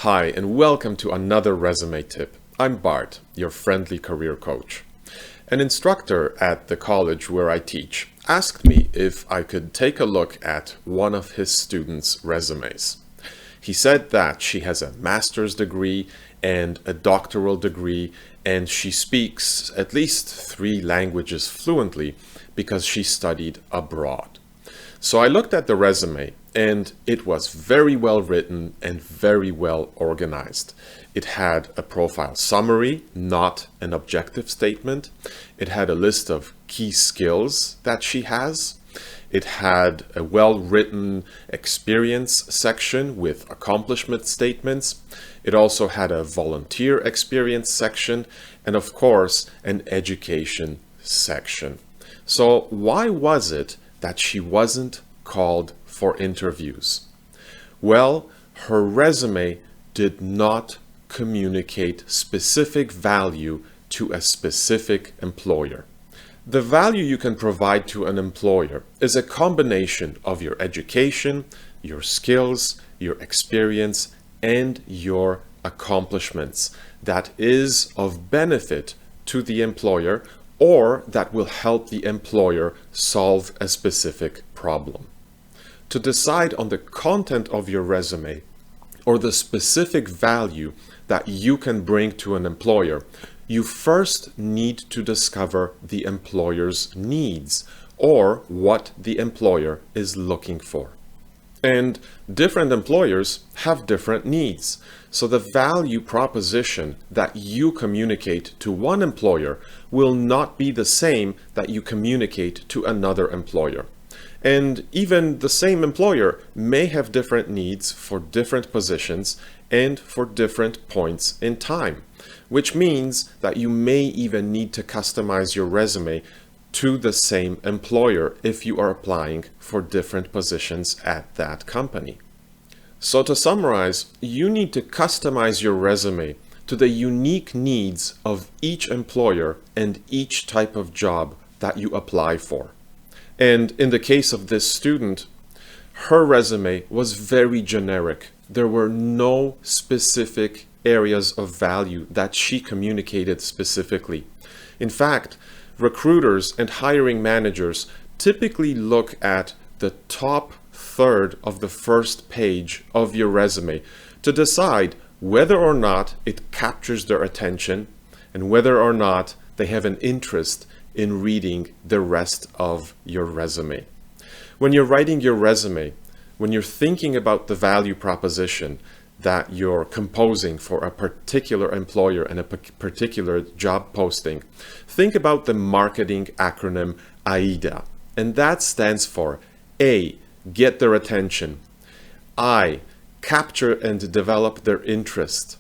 Hi, and welcome to another resume tip. I'm Bart, your friendly career coach. An instructor at the college where I teach asked me if I could take a look at one of his students' resumes. He said that she has a master's degree and a doctoral degree, and she speaks at least 3 languages fluently because she studied abroad. So I looked at the resume, and it was very well written and very well organized. It had a profile summary, not an objective statement. It had a list of key skills that she has. It had a well-written experience section with accomplishment statements. It also had a volunteer experience section, and of course, an education section. So why was it that she wasn't called for interviews? Well, her resume did not communicate specific value to a specific employer. The value you can provide to an employer is a combination of your education, your skills, your experience, and your accomplishments that is of benefit to the employer or that will help the employer solve a specific problem. To decide on the content of your resume or the specific value that you can bring to an employer, you first need to discover the employer's needs or what the employer is looking for. And different employers have different needs. So the value proposition that you communicate to one employer will not be the same that you communicate to another employer. And even the same employer may have different needs for different positions and for different points in time, which means that you may even need to customize your resume to the same employer if you are applying for different positions at that company. So to summarize, you need to customize your resume to the unique needs of each employer and each type of job that you apply for. And in the case of this student, her resume was very generic. There were no specific areas of value that she communicated specifically. In fact, recruiters and hiring managers typically look at the top third of the first page of your resume to decide whether or not it captures their attention and whether or not they have an interest in reading the rest of your resume. When you're writing your resume, when you're thinking about the value proposition that you're composing for a particular employer and a particular job posting, think about the marketing acronym AIDA. And that stands for A, get their attention. I, capture and develop their interest.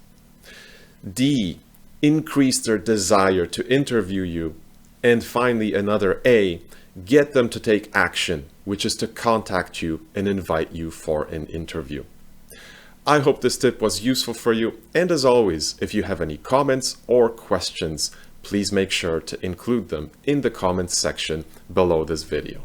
D, increase their desire to interview you. And finally, another A, get them to take action, which is to contact you and invite you for an interview. I hope this tip was useful for you, and as always, if you have any comments or questions, please make sure to include them in the comments section below this video.